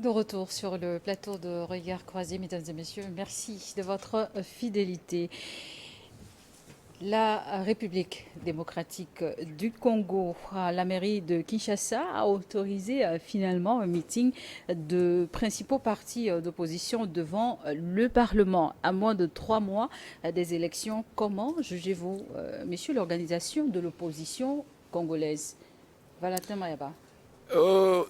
De retour sur le plateau de Regard Croisé, mesdames et messieurs, merci de votre fidélité. La République démocratique du Congo, la mairie de Kinshasa a autorisé finalement un meeting de principaux partis d'opposition devant le Parlement à moins de 3 mois des élections. Comment jugez-vous, messieurs, l'organisation de l'opposition congolaise? Valentin Mayaba.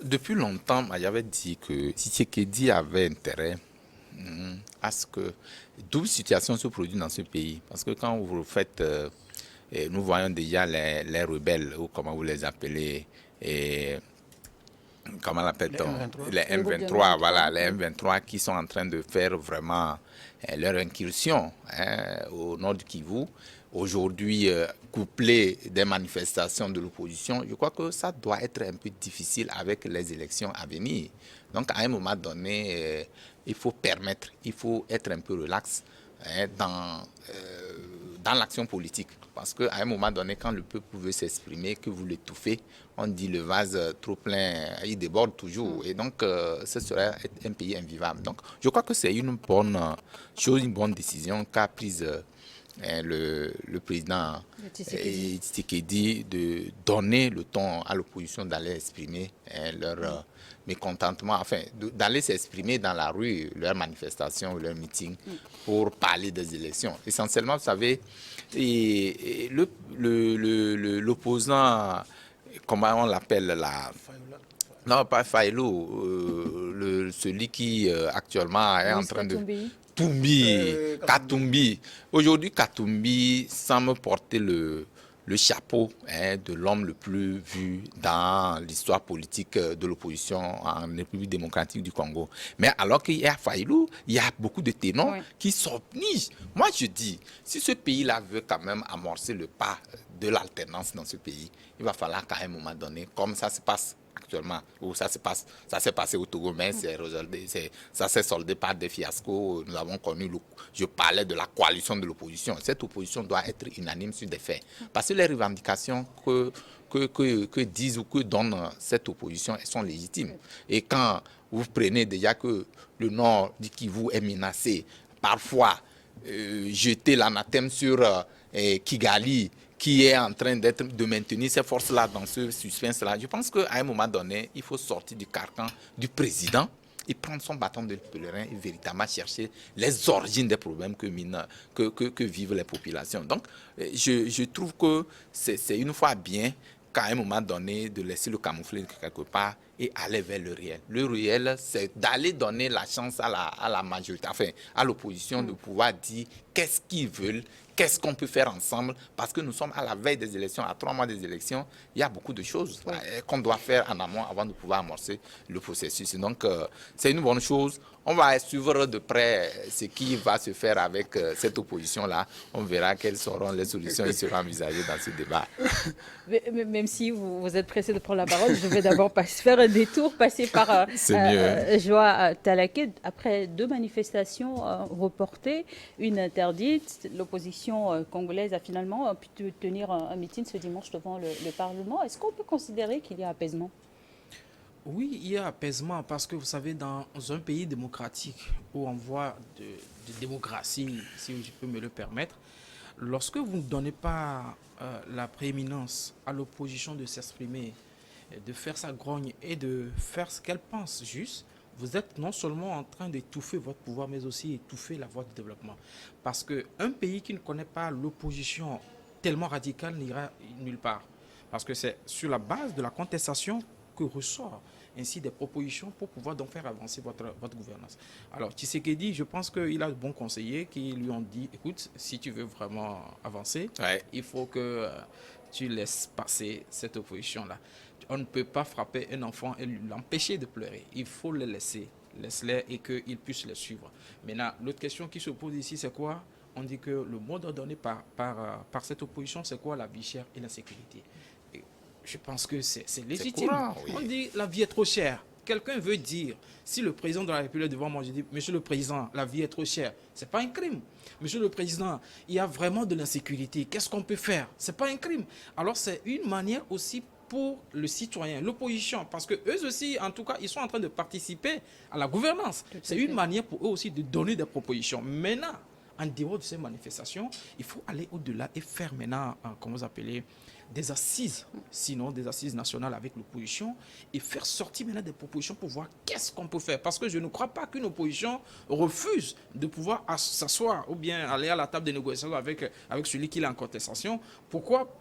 Depuis longtemps, il avait dit que Tshisekedi avait intérêt à ce que double situation se produise dans ce pays. Parce que quand vous faites, nous voyons déjà les rebelles, ou comment vous les appelez, et comment Les l'appelle-t-on? M23. Les Le groupe de M23, M23, voilà, les oui. M23 qui sont en train de faire vraiment leur incursion au nord du Kivu. Aujourd'hui, couplé des manifestations de l'opposition, je crois que ça doit être un peu difficile avec les élections à venir. Donc, à un moment donné, il faut permettre, il faut être un peu relax dans l'action politique. Parce qu'à un moment donné, quand le peuple veut s'exprimer, que vous l'étouffez, on dit le vase trop plein, il déborde toujours. Et donc, ce serait un pays invivable. Donc, je crois que c'est une bonne chose, une bonne décision qu'a prise le président Le Tshisekedi. Tshisekedi de donner le temps à l'opposition d'aller exprimer leur mécontentement, enfin, d'aller s'exprimer dans la rue, leur manifestation, leur meeting, pour parler des élections. Essentiellement, vous savez, l'opposant, comment on l'appelle là? Non, pas Faïlou, celui qui actuellement est en Moïse train de... Katumbi. Toumbi, Katumbi. Katumbi. Aujourd'hui, Katumbi semble porter le chapeau de l'homme le plus vu dans l'histoire politique de l'opposition en République démocratique du Congo. Mais alors qu'il y a Faïlou, il y a beaucoup de ténors Oui. qui s'obligent. Moi, je dis, si ce pays-là veut quand même amorcer le pas de l'alternance dans ce pays, il va falloir qu'à un moment donné, comme ça se passe actuellement, où ça s'est passé au Togo, mais ça s'est soldé par des fiascos. Nous avons connu, je parlais de la coalition de l'opposition. Cette opposition doit être unanime sur des faits. Parce que les revendications que disent ou que donne cette opposition, elles sont légitimes. Et quand vous prenez déjà que le nord du Kivu est menacé, parfois jeter l'anathème sur Kigali, qui est en train de maintenir ces forces-là dans ce suspense-là. Je pense qu'à un moment donné, il faut sortir du carcan du président et prendre son bâton de pèlerin et véritablement chercher les origines des problèmes que vivent les populations. Donc, je trouve que c'est une fois bien qu'à un moment donné, de laisser le camoufler quelque part et aller vers le réel. Le réel, c'est d'aller donner la chance à la majorité, enfin, à l'opposition de pouvoir dire qu'est-ce qu'ils veulent, qu'est-ce qu'on peut faire ensemble, parce que nous sommes à la veille des élections, à 3 mois des élections, il y a beaucoup de choses qu'on doit faire en amont avant de pouvoir amorcer le processus. Donc, c'est une bonne chose. On va suivre de près ce qui va se faire avec cette opposition-là. On verra quelles seront les solutions qui seront envisagées dans ce débat. Même si vous êtes pressé de prendre la parole, je vais d'abord faire un détour, passer par C'est mieux. Joa Talaké. Après 2 manifestations reportées, une interdite, l'opposition congolaise a finalement pu tenir un meeting ce dimanche devant le Parlement. Est-ce qu'on peut considérer qu'il y a apaisement? Oui, il y a apaisement parce que vous savez, dans un pays démocratique où on voit de démocratie, si je peux me le permettre, lorsque vous ne donnez pas la prééminence à l'opposition de s'exprimer, de faire sa grogne et de faire ce qu'elle pense juste, vous êtes non seulement en train d'étouffer votre pouvoir, mais aussi étouffer la voie du développement. Parce qu'un pays qui ne connaît pas l'opposition tellement radicale n'ira nulle part. Parce que c'est sur la base de la contestation que ressort ainsi des propositions pour pouvoir donc faire avancer votre gouvernance. Alors, Tshisekedi, je pense qu'il a de bons conseillers qui lui ont dit, écoute, si tu veux vraiment avancer, Ouais. il faut que tu laisses passer cette opposition-là. On ne peut pas frapper un enfant et l'empêcher de pleurer. Il faut le laisser. Laisse-les et qu'ils puissent le suivre. Maintenant, l'autre question qui se pose ici, c'est quoi? On dit que le mot donné par cette opposition, c'est quoi? La vie chère et la sécurité. Et je pense que c'est légitime. Courant, oui. On dit la vie est trop chère. Quelqu'un veut dire, si le président de la République est devant moi, je dis, Monsieur le Président, la vie est trop chère. Ce n'est pas un crime. Monsieur le Président, il y a vraiment de l'insécurité. Qu'est-ce qu'on peut faire? Ce n'est pas un crime. Alors c'est une manière aussi pour le citoyen, l'opposition, parce que eux aussi, en tout cas, ils sont en train de participer à la gouvernance. C'est une manière pour eux aussi de donner des propositions. Maintenant, en dehors de ces manifestations, il faut aller au-delà et faire maintenant, comment vous appelez, des assises, sinon des assises nationales avec l'opposition, et faire sortir maintenant des propositions pour voir qu'est-ce qu'on peut faire. Parce que je ne crois pas qu'une opposition refuse de pouvoir s'asseoir ou bien aller à la table de négociation avec celui qui est en contestation. Pourquoi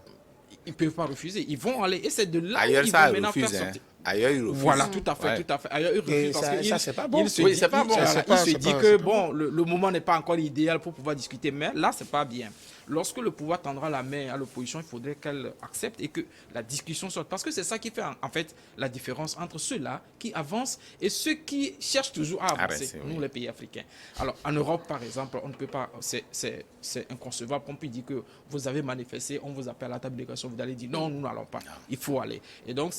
ils ne peuvent pas refuser? Ils vont aller, et c'est de là Ailleurs, qu'ils ça vont maintenant refuse, faire sortir. Ailleurs, ils refusent. Voilà, tout à fait, Ouais. tout à fait. Ailleurs, ils refusent parce ça, qu'il c'est pas bon. il se Oui, dit, c'est pas bon. il C'est se pas- dit c'est que pas bon, le moment n'est pas encore idéal pour pouvoir discuter, mais là, c'est pas bien. Lorsque le pouvoir tendra la main à l'opposition, il faudrait qu'elle accepte et que la discussion sorte. Parce que c'est ça qui fait en fait la différence entre ceux-là qui avancent et ceux qui cherchent toujours à avancer, oui. nous les pays africains. Alors en Europe, par exemple, on ne peut pas, c'est inconcevable qu'on puisse dire que vous avez manifesté, on vous appelle à la table de négociation, vous allez dire non, nous n'allons pas, il faut aller. Et donc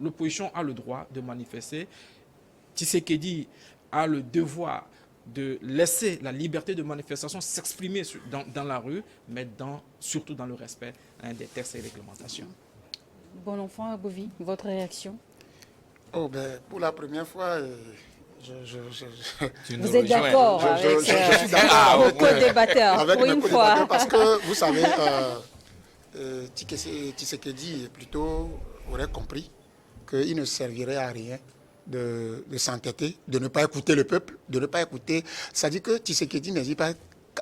l'opposition a le droit de manifester. Tshisekedi a le devoir de laisser la liberté de manifestation s'exprimer dans la rue, mais surtout dans le respect des textes et réglementations. Bon enfant, Abovi, votre réaction? Oh, ben, pour la première fois, Tu nous Vous êtes rejoins. d'accord je avec suis d'accord vos avec, co-débatteurs avec pour mes une co-débatteurs fois. parce que, vous savez, Tshisekedi plutôt aurait compris qu'il ne servirait à rien de s'entêter, de ne pas écouter le peuple, de ne pas écouter. Ça dit que Tshisekedi ne dit pas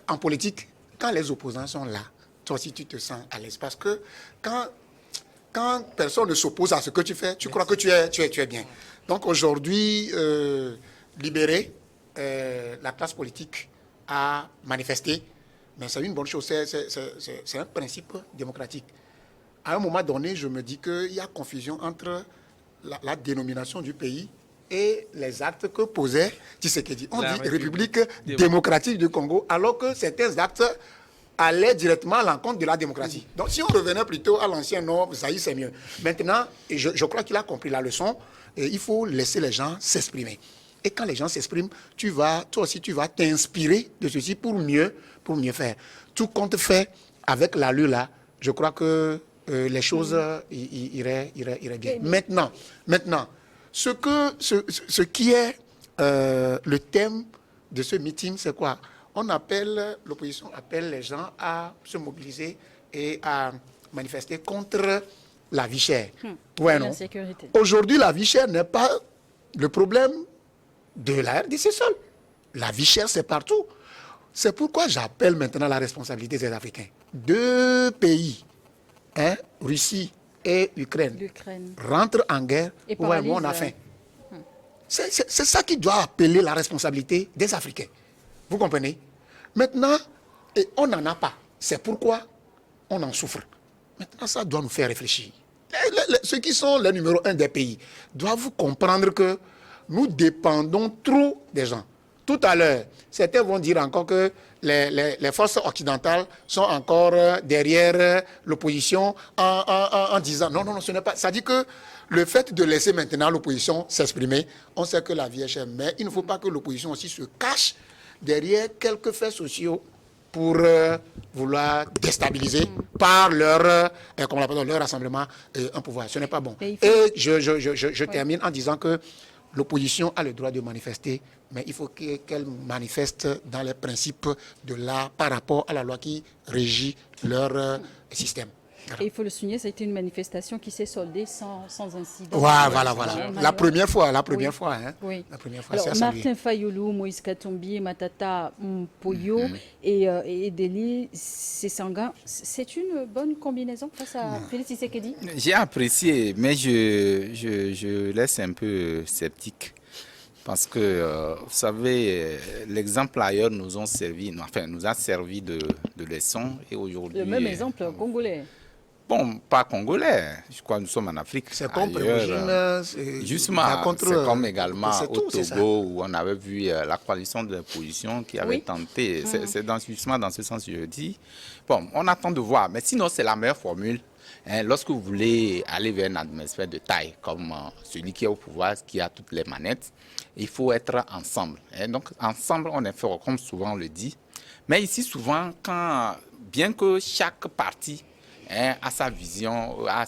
en politique, quand les opposants sont là, toi aussi tu te sens à l'aise. Parce que quand personne ne s'oppose à ce que tu fais, tu crois que tu es bien. Donc aujourd'hui, libérer la classe politique à manifester, mais c'est une bonne chose, c'est un principe démocratique. À un moment donné, je me dis qu'il y a confusion entre la dénomination du pays et les actes que posait Tshisekedi. On dit République démocratique du Congo, alors que certains actes allaient directement à l'encontre de la démocratie. Donc si on revenait plutôt à l'ancien nom, Zaïre, c'est mieux. Maintenant, je crois qu'il a compris la leçon, et il faut laisser les gens s'exprimer. Et quand les gens s'expriment, toi aussi, tu vas t'inspirer de ceci pour mieux faire. Tout compte fait avec l'allure là, je crois que les choses iraient bien. Maintenant, ce qui est le thème de ce meeting, c'est quoi? L'opposition appelle les gens à se mobiliser et à manifester contre la vie chère. Ouais, non? Aujourd'hui, la vie chère n'est pas le problème de la RDC seule. La vie chère, c'est partout. C'est pourquoi j'appelle maintenant la responsabilité des Africains. 2 pays, Russie et Ukraine, rentrent en guerre, on a faim. C'est ça qui doit appeler la responsabilité des Africains. Vous comprenez? Maintenant, on n'en a pas. C'est pourquoi on en souffre. Maintenant, ça doit nous faire réfléchir. Ceux qui sont les numéro 1 des pays doivent comprendre que nous dépendons trop des gens. Tout à l'heure, certains vont dire encore que les forces occidentales sont encore derrière l'opposition en disant non, ce n'est pas. Ça dit que le fait de laisser maintenant l'opposition s'exprimer, on sait que la vie est chère, mais il ne faut pas que l'opposition aussi se cache derrière quelques faits sociaux pour vouloir déstabiliser par leur rassemblement un pouvoir. Ce n'est pas bon. Et je termine en disant que l'opposition a le droit de manifester, mais il faut qu'elle manifeste dans les principes de l'art par rapport à la loi qui régit leur système. Et il faut le souligner, ça a été une manifestation qui s'est soldée sans incident. Voilà. La première fois. Oui. La première fois. Alors, Martin Fayoulou, Moïse Katumbi, Matata Mpoyo et Deli Sessanga, c'est une bonne combinaison face à Félix Tshisekedi? J'ai apprécié, mais je laisse un peu sceptique. Parce que, vous savez, l'exemple ailleurs nous a servi de leçon. Et aujourd'hui, le même exemple congolais. Bon, pas congolais. Je crois que nous sommes en Afrique. C'est comme justement, c'est comme également au Togo où on avait vu la coalition de l'opposition qui avait tenté. C'est justement dans ce sens que je dis. Bon, on attend de voir. Mais sinon, c'est la meilleure formule. Lorsque vous voulez aller vers un adversaire de taille, comme celui qui est au pouvoir, qui a toutes les manettes, il faut être ensemble. Donc, ensemble, on est fort, comme souvent on le dit. Mais ici, souvent, bien que chaque parti hein, à sa vision, à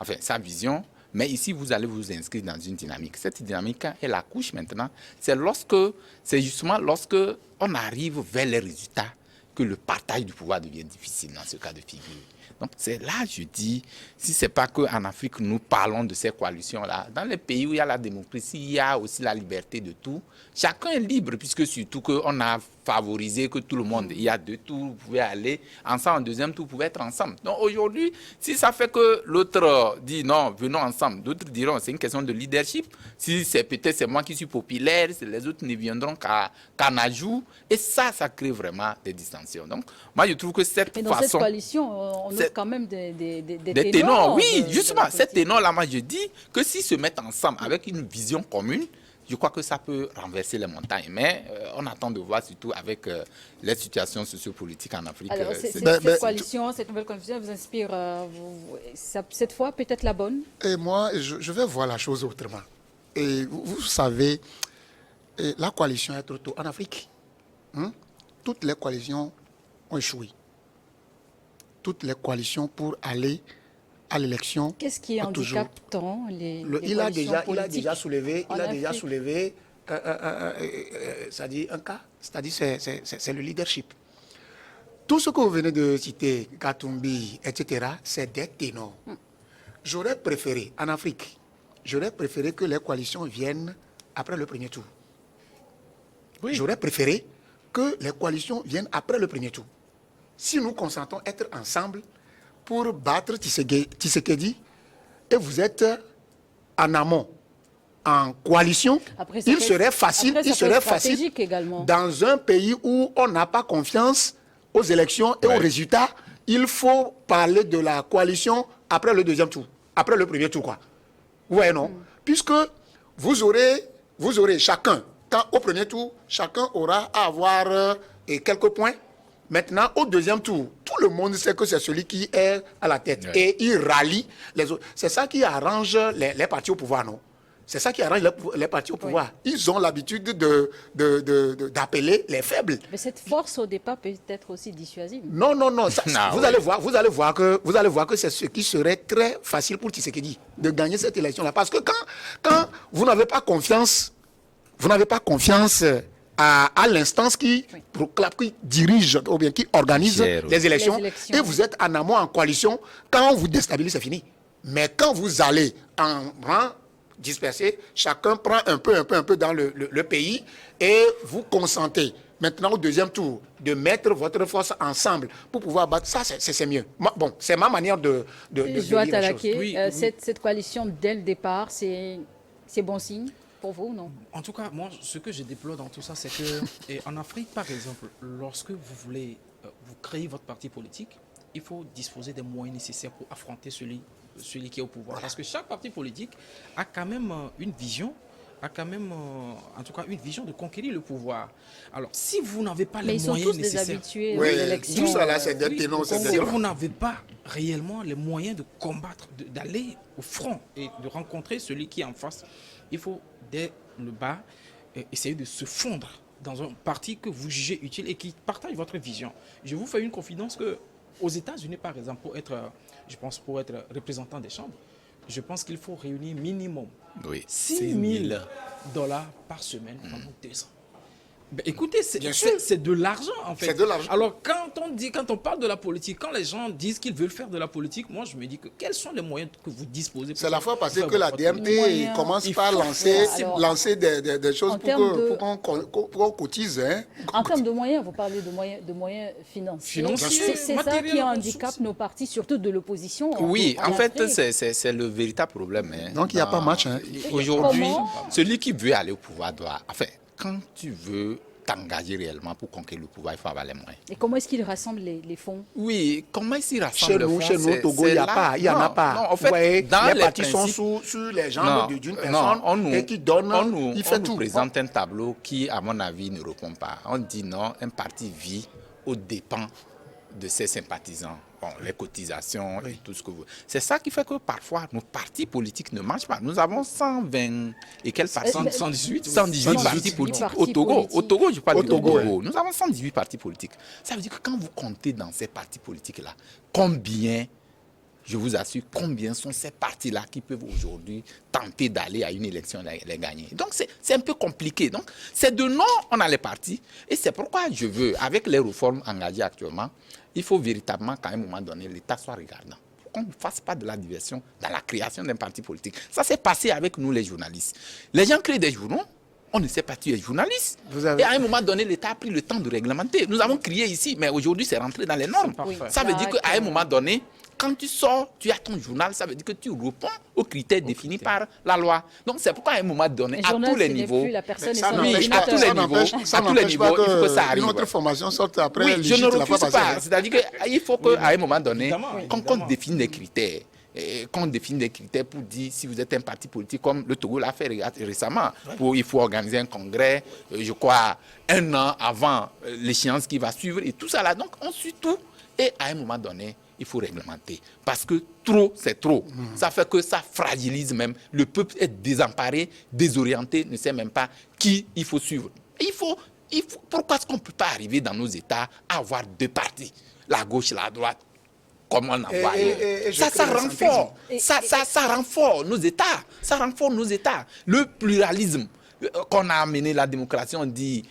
enfin, sa vision. Mais ici, vous allez vous inscrire dans une dynamique. Cette dynamique est la couche maintenant. C'est justement lorsque on arrive vers les résultats que le partage du pouvoir devient difficile dans ce cas de figure. Donc c'est là, je dis, si ce n'est pas qu'en Afrique, nous parlons de ces coalitions-là. Dans les pays où il y a la démocratie, il y a aussi la liberté de tout. Chacun est libre, puisque surtout qu'on a favorisé que tout le monde, il y a deux tours, vous pouvez aller ensemble, en deuxième tour, vous pouvez être ensemble. Donc aujourd'hui, si ça fait que l'autre dit non, venons ensemble, d'autres diront c'est une question de leadership. Si c'est peut-être c'est moi qui suis populaire, les autres ne viendront qu'à ajout. Et ça crée vraiment des distensions. Donc moi je trouve que cette Mais dans façon... cette coalition, on a quand même des des ténors. Oui, justement, ces ténors-là, moi je dis que s'ils se mettent ensemble avec une vision commune, je crois que ça peut renverser les montagnes. Mais on attend de voir surtout avec les situations sociopolitiques en Afrique. Alors, cette coalition, cette nouvelle coalition vous inspire, cette fois, peut-être la bonne? Et moi, je vais voir la chose autrement. Et vous savez, la coalition est trop tôt en Afrique. Toutes les coalitions ont échoué. Toutes les coalitions pour aller à l'élection. Qu'est-ce qui handicape tant les il a déjà soulevé, c'est-à-dire un cas, c'est-à-dire c'est le leadership. Tout ce que vous venez de citer, Katumbi, etc., c'est des ténors. J'aurais préféré, en Afrique, que les coalitions viennent après le premier tour. Oui. J'aurais préféré que les coalitions viennent après le premier tour. Si nous consentons être ensemble pour battre Tshisekedi, et vous êtes en amont, en coalition, il serait facile, également. Dans un pays où on n'a pas confiance aux élections et aux résultats, il faut parler de la coalition après le deuxième tour, après le premier tour, quoi. Ouais, non? Puisque vous aurez chacun, au premier tour, chacun aura à avoir quelques points. Maintenant, au deuxième tour, tout le monde sait que c'est celui qui est à la tête. Ouais. Et il rallie les autres. C'est ça qui arrange les partis au pouvoir, non? C'est ça qui arrange les partis au pouvoir. Oui. Ils ont l'habitude d'appeler les faibles. Mais cette force au départ peut être aussi dissuasive. Non. Vous allez voir que c'est ce qui serait très facile pour Tshisekedi de gagner cette élection-là. Parce que quand vous n'avez pas confiance, à l'instance qui dirige ou bien qui organise les élections, et vous êtes en amont en coalition, quand on vous déstabilise, c'est fini. Mais quand vous allez en rang dispersé, chacun prend un peu dans le pays et vous consentez maintenant au deuxième tour de mettre votre force ensemble pour pouvoir battre, ça c'est mieux. Bon, c'est ma manière de dire les choses. Oui. Cette coalition dès le départ, c'est bon signe pour vous, non? En tout cas, moi, ce que je déplore dans tout ça, c'est que en Afrique, par exemple, lorsque vous voulez vous créer votre parti politique, il faut disposer des moyens nécessaires pour affronter celui qui est au pouvoir. Parce que chaque parti politique a quand même une vision, en tout cas, une vision de conquérir le pouvoir. Alors, si vous n'avez pas les moyens nécessaires... Déshabitués de l'élection. Tout ça là, c'est des ténors. Si vous n'avez pas réellement les moyens de combattre, d'aller au front et de rencontrer celui qui est en face, il faut, dès le bas, essayer de se fondre dans un parti que vous jugez utile et qui partage votre vision. Je vous fais une confidence que aux États-Unis, par exemple, pour être représentant des chambres, je pense qu'il faut réunir minimum $6 000 par semaine pendant 2 ans. Ben, écoutez, c'est de l'argent en fait. C'est de l'argent. Alors quand on parle de la politique, quand les gens disent qu'ils veulent faire de la politique, moi je me dis que quels sont les moyens que vous disposez? C'est la fois passée que la DMT commence par lancer des choses pour qu'on cotise. Hein. En termes de moyens, vous parlez de moyens financiers. C'est ça qui handicape nos partis, surtout de l'opposition. Oui, en fait, c'est le véritable problème. Hein. Donc il n'y a pas match. Hein. Aujourd'hui, celui qui veut aller au pouvoir doit... Enfin, quand tu veux t'engager réellement pour conquérir le pouvoir, il faut avoir les moyens. Et comment est-ce qu'il rassemble les fonds? Oui, comment est-ce qu'il rassemble les fonds? Chez nous, au Togo, il n'y en a pas. Non, en fait, dans les partis sont sur les jambes d'une personne et qui donne, il fait tout. On nous présente un tableau qui, à mon avis, ne répond pas. On dit non, un parti vit aux dépens de ses sympathisants. bon, les cotisations et tout ce que vous... C'est ça qui fait que parfois, nos partis politiques ne marchent pas. Nous avons 120 et quelques partis. 118 partis politiques au Togo. Au Togo, je parle du Togo. Nous avons 118 partis politiques. Ça veut dire que quand vous comptez dans ces partis politiques-là, combien, je vous assure, combien sont ces partis-là qui peuvent aujourd'hui tenter d'aller à une élection et les gagner. Donc, c'est un peu compliqué. Donc, c'est de non, on a les partis. Et c'est pourquoi je veux, avec les réformes engagées actuellement, il faut véritablement qu'à un moment donné, l'État soit regardant. Qu'on ne fasse pas de la diversion dans la création d'un parti politique. Ça s'est passé avec nous, les journalistes. Les gens créent des journaux. On ne sait pas qui est journaliste. Et à un moment donné, l'État a pris le temps de réglementer. Nous avons crié ici, mais aujourd'hui, c'est rentré dans les normes. Ça veut dire qu'à un moment donné, quand tu sors, tu as ton journal, ça veut dire que tu réponds aux critères définis par la loi. Donc c'est pourquoi à un moment donné, à tous les niveaux, la personne ça est n'empêche à tous les niveaux, il faut que ça arrive. Une autre formation sorte après. Oui, je ne refuse pas. C'est-à-dire qu'il faut qu'à un moment donné, qu'on définisse des critères. Qu'on définisse des critères pour dire si vous êtes un parti politique, comme le Togo l'a fait récemment, il faut organiser un congrès, je crois, 1 an avant l'échéance qui va suivre, et tout ça là. Donc on suit tout, et à un moment donné, il faut réglementer. Parce que trop, c'est trop. Ça fait que ça fragilise même. Le peuple est désemparé, désorienté, ne sait même pas qui il faut suivre. Pourquoi est-ce qu'on ne peut pas arriver dans nos États à avoir 2 partis, la gauche et la droite, comme on en voit ailleurs. Ça rend fort. Ça rend fort nos États. Ça rend fort nos États. Le pluralisme qu'on a amené la démocratie, on dit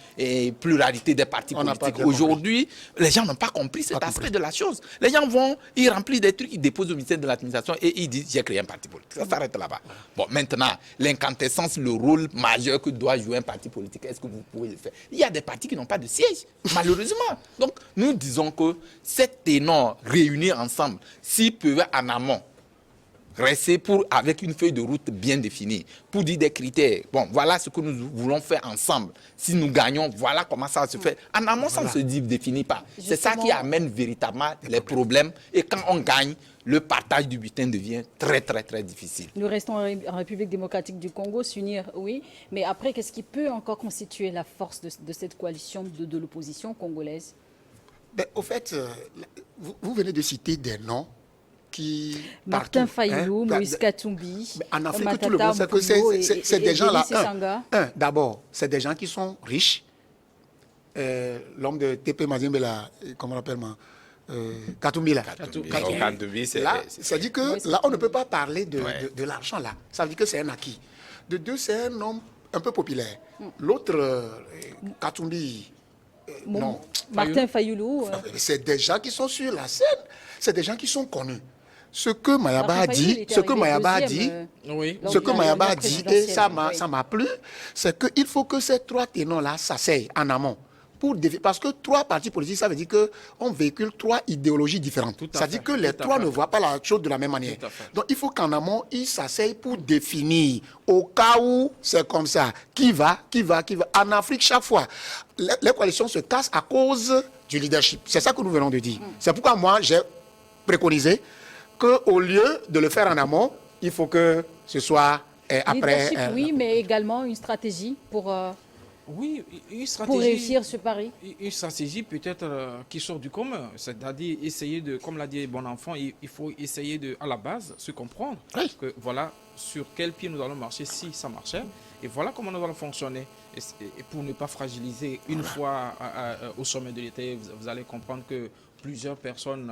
pluralité des partis politiques. Aujourd'hui, les gens n'ont pas compris cet aspect de la chose. Les gens vont, ils remplissent des trucs, ils déposent au ministère de l'administration et ils disent j'ai créé un parti politique. Ça s'arrête là-bas. Bon, maintenant, l'incandescence, le rôle majeur que doit jouer un parti politique, est-ce que vous pouvez le faire? Il y a des partis qui n'ont pas de siège, malheureusement. Donc, nous disons que ces ténors réunis ensemble, s'ils peuvent en amont rester avec une feuille de route bien définie, pour dire des critères. Bon, voilà ce que nous voulons faire ensemble. Si nous gagnons, voilà comment ça se fait. En amont, ça ne se définit pas. C'est ça qui amène véritablement les problèmes. Et quand on gagne, le partage du butin devient très, très, très difficile. Nous restons en République démocratique du Congo, s'unir, oui. Mais après, qu'est-ce qui peut encore constituer la force de cette coalition de l'opposition congolaise? Au fait, vous venez de citer des noms. Martin Fayulu, Moïse Katumbi, en Afrique, tout le monde sait que c'est des gens là. D'abord, c'est des gens qui sont riches. L'homme de TP Mazembe, comment on l'appelle, Katumbi. Ça dit que là, on ne peut pas parler de l'argent là. Ça veut dire que c'est un acquis. De deux, c'est un homme un peu populaire. L'autre, Katumbi, non. Martin Fayulu. C'est des gens qui sont sur la scène. C'est des gens qui sont connus. Ce que Mayaba a dit, et ça m'a plu, c'est qu'il faut que ces 3 ténors-là s'asseyent en amont. Parce que 3 partis politiques, ça veut dire qu'on véhicule 3 idéologies différentes. Ça veut dire que les 3 ne voient pas la chose de la même manière. Donc il faut qu'en amont, ils s'asseyent pour définir, au cas où c'est comme ça, qui va. En Afrique, chaque fois, les coalitions se cassent à cause du leadership. C'est ça que nous venons de dire. C'est pourquoi moi, j'ai préconisé qu'au lieu de le faire en amont, il faut que ce soit après. Oui, mais également une stratégie pour réussir ce pari. Une stratégie peut-être qui sort du commun. C'est-à-dire essayer de, comme l'a dit bon enfant, il faut essayer de, à la base, se comprendre. Que voilà sur quel pied nous allons marcher si ça marchait. Et voilà comment nous allons fonctionner. Et pour ne pas fragiliser, une fois au sommet de l'État, vous allez comprendre que plusieurs personnes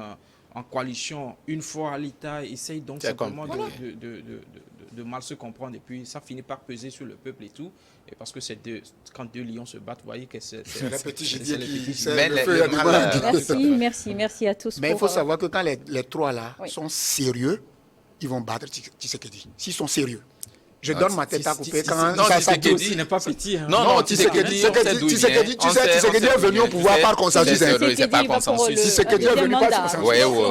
en coalition, une fois à l'État, essayent donc simplement de mal se comprendre. Et puis ça finit par peser sur le peuple et tout. Et parce que quand 2 lions se battent, vous voyez que c'est les petits gibiers qui... Merci à tous. Mais il faut savoir que quand les 3 là sont sérieux, ils vont battre Tshisekedi. S'ils sont sérieux. Je donne ma tête à couper quand Tshisekedi n'est pas petit. Non, Tshisekedi est venu au pouvoir par consensus. C'est pas consensus. Tshisekedi est venu par consensus. Il faut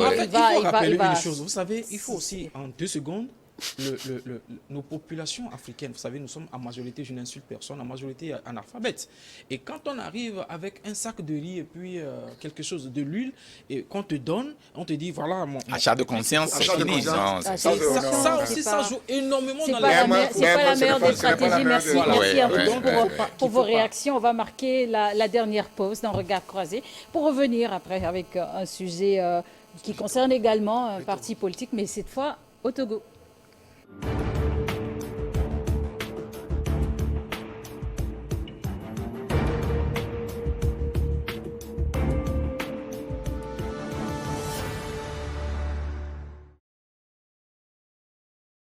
rappeler une chose. Vous savez, il faut aussi, en 2 secondes, nos populations africaines, vous savez, nous sommes en majorité, je n'insulte personne, en majorité analphabètes. Et quand on arrive avec un sac de riz et puis quelque chose de l'huile, et qu'on te donne, on te dit, voilà... Achat de conscience, c'est fini. Ça aussi, ça joue énormément dans c'est pas la meilleure des stratégies. Merci à vous pour vos réactions. On va marquer la dernière pause dans Regard croisé pour revenir après avec un sujet qui concerne également un parti politique, mais cette fois au Togo.